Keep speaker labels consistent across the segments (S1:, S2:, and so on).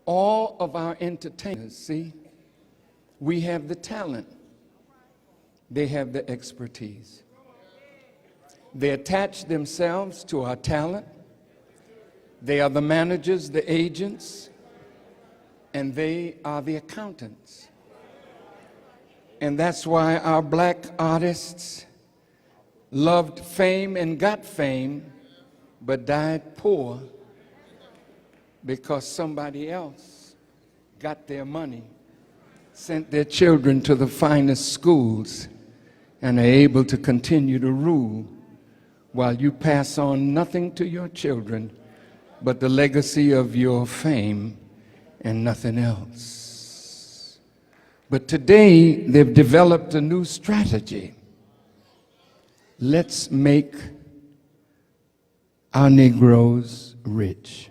S1: all of our entertainers, see, we have the talent. They have the expertise. They attach themselves to our talent. They are the managers, the agents, and they are the accountants. And that's why our black artists loved fame and got fame, but died poor because somebody else got their money, sent their children to the finest schools, and are able to continue to rule while you pass on nothing to your children but the legacy of your fame and nothing else. But today, they've developed a new strategy. Let's make our Negroes rich.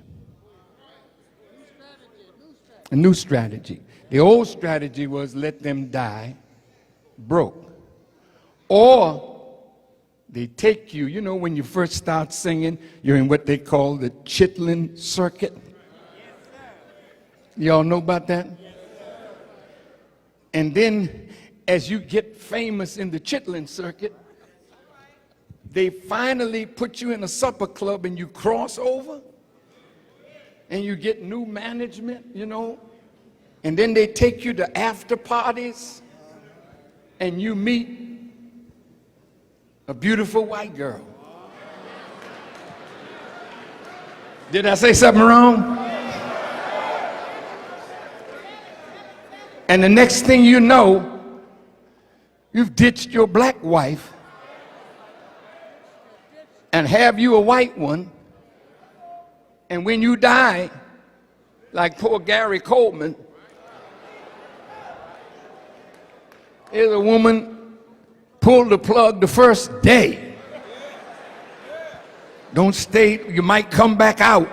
S1: A new strategy. The old strategy was let them die broke. Or they take you, you know, when you first start singing, you're in what they call the chitlin circuit. Y'all know about that? And then as you get famous in the chitlin circuit, they finally put you in a supper club and you cross over and you get new management, you know, and then they take you to after parties and you meet a beautiful white girl. Did I say something wrong? And the next thing you know, you've ditched your black wife and have you a white one. And when you die, like poor Gary Coleman, here's a woman pulled the plug the first day. Don't stay, you might come back out.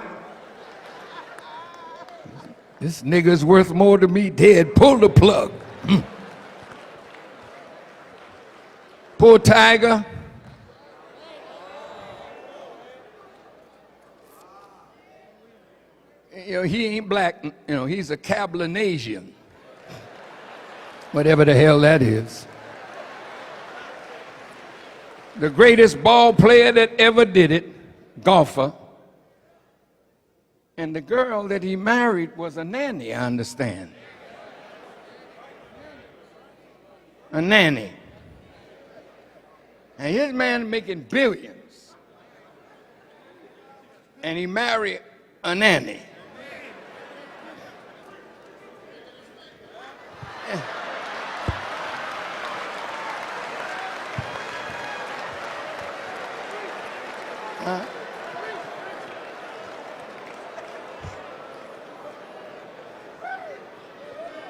S1: This nigga's worth more to me dead. Pull the plug. Poor Tiger. You know, he ain't black, you know, he's a Cablinasian. Whatever the hell that is. The greatest ball player that ever did it, golfer. And the girl that he married was a nanny, I understand. A nanny. And his man making billions. And he married a nanny.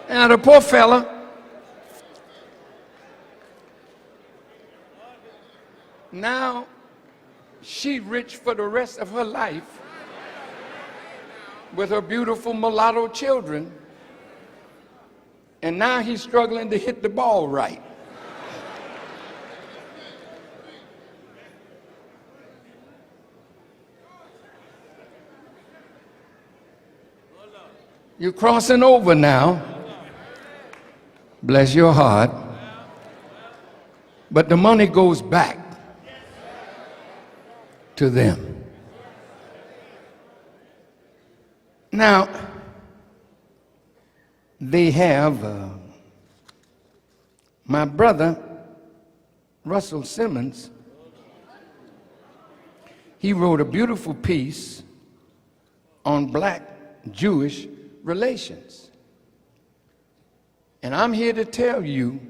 S1: Now the poor fella, now she rich for the rest of her life with her beautiful mulatto children, and now he's struggling to hit the ball right. You're crossing over now. Bless your heart. But the money goes back to them. Now, they have my brother, Russell Simmons. He wrote a beautiful piece on black-Jewish relations. And I'm here to tell you,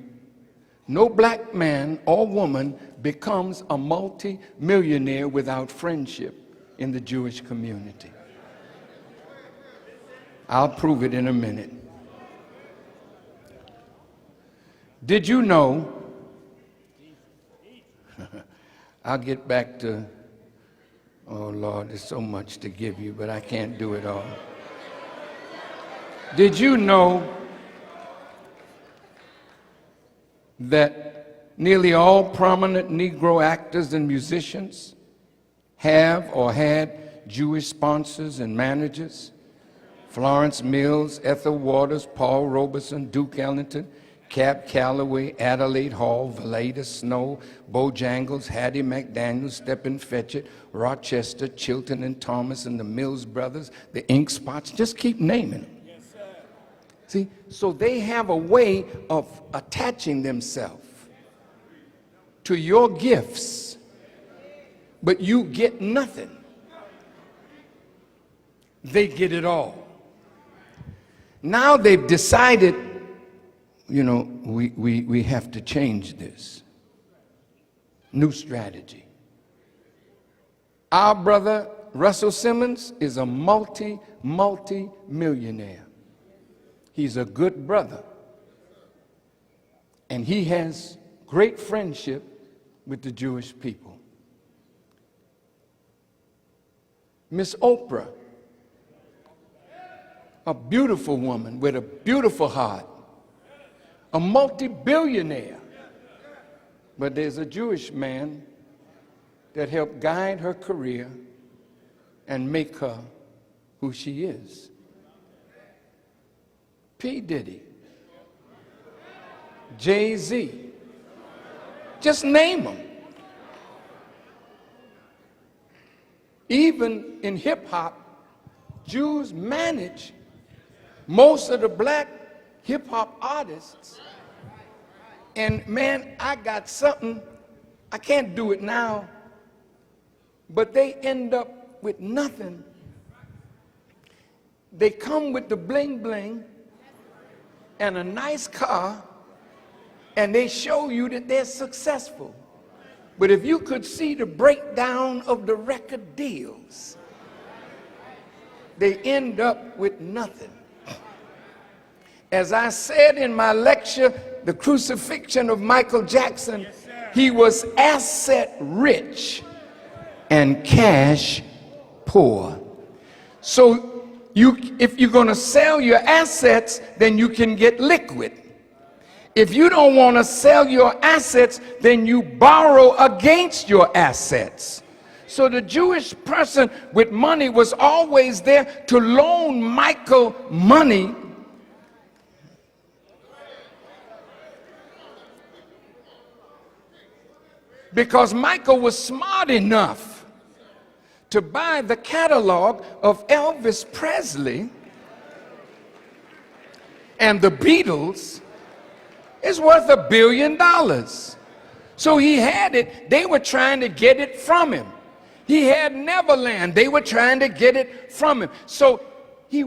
S1: no black man or woman becomes a multi-millionaire without friendship in the Jewish community. I'll prove it in a minute. Did you know, I'll get back to, oh Lord, there's so much to give you, but I can't do it all. Did you know that nearly all prominent Negro actors and musicians have or had Jewish sponsors and managers Florence Mills, Ethel Waters, Paul Robeson, Duke Ellington, Cap Calloway, Adelaide Hall, Valeda Snow, Bojangles, Hattie McDaniel, Stephen Fetchit, Rochester, Chilton and Thomas, and the Mills Brothers, the Ink Spots. Just keep naming them. Yes, sir. See, so they have a way of attaching themselves to your gifts, but you get nothing. They get it all. Now they've decided, you know, we have to change this. New strategy. Our brother Russell Simmons is a multi-millionaire. He's a good brother. And he has great friendship with the Jewish people. Miss Oprah, a beautiful woman with a beautiful heart, a multi-billionaire. But there's a Jewish man that helped guide her career and make her who she is. P. Diddy, Jay-Z, just name them. Even in hip-hop, Jews manage most of the black hip-hop artists. And man, I got something, I can't do it now, but they end up with nothing. They come with the bling bling and a nice car, and they show you that they're successful. But if you could see the breakdown of the record deals, they end up with nothing. As I said in my lecture, The Crucifixion of Michael Jackson, he was asset rich and cash poor. So if you're going to sell your assets, then you can get liquid. If you don't want to sell your assets, then you borrow against your assets. So the Jewish person with money was always there to loan Michael money because Michael was smart enough to buy the catalog of Elvis Presley and the Beatles. Is worth $1 billion. So he had it. They were trying to get it from him. He had Neverland. They were trying to get it from him. So he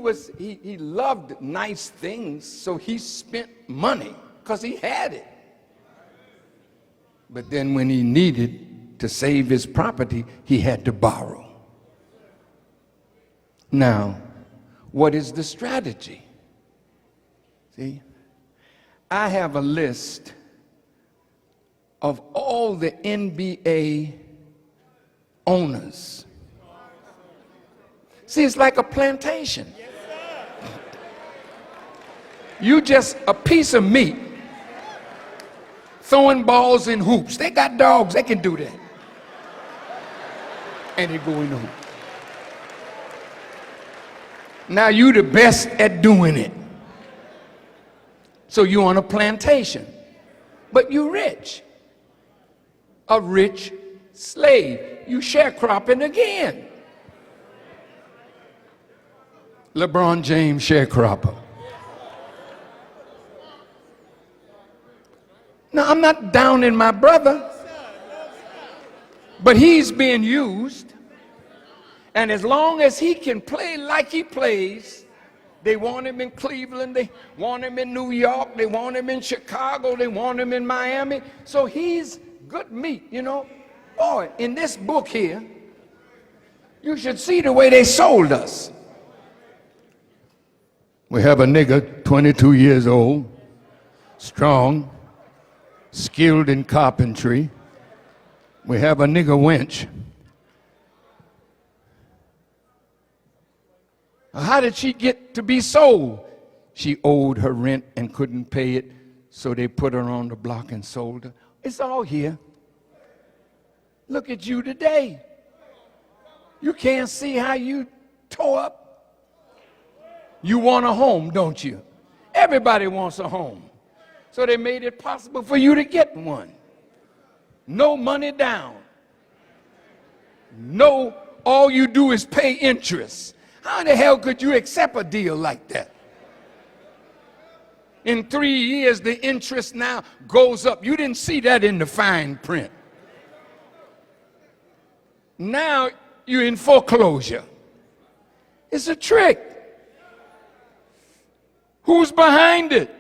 S1: loved nice things, so he spent money because he had it. But then when he needed to save his property, he had to borrow. Now, what is the strategy? See? I have a list of all the NBA owners. See, it's like a plantation. You just a piece of meat throwing balls in hoops. They got dogs, they can do that. And they go in the hoop. Now you the best at doing it. So you're on a plantation, but you're rich. A rich slave. You sharecropping again. LeBron James sharecropper. Now I'm not downing my brother, but he's being used. And as long as he can play like he plays, they want him in Cleveland, they want him in New York, they want him in Chicago, they want him in Miami. So he's good meat, you know. Boy, in this book here, you should see the way they sold us. We have a nigger, 22 years old, strong, skilled in carpentry. We have a nigger wench. How did she get to be sold? She owed her rent and couldn't pay it, so they put her on the block and sold her. It's all here. Look at you today. You can't see how you tore up. You want a home, don't you? Everybody wants a home. So they made it possible for you to get one. No money down. No, all you do is pay interest. How in the hell could you accept a deal like that? In 3 years, the interest now goes up. You didn't see that in the fine print. Now you're in foreclosure. It's a trick. Who's behind it?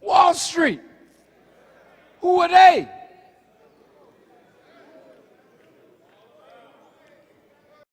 S1: Wall Street. Who are they?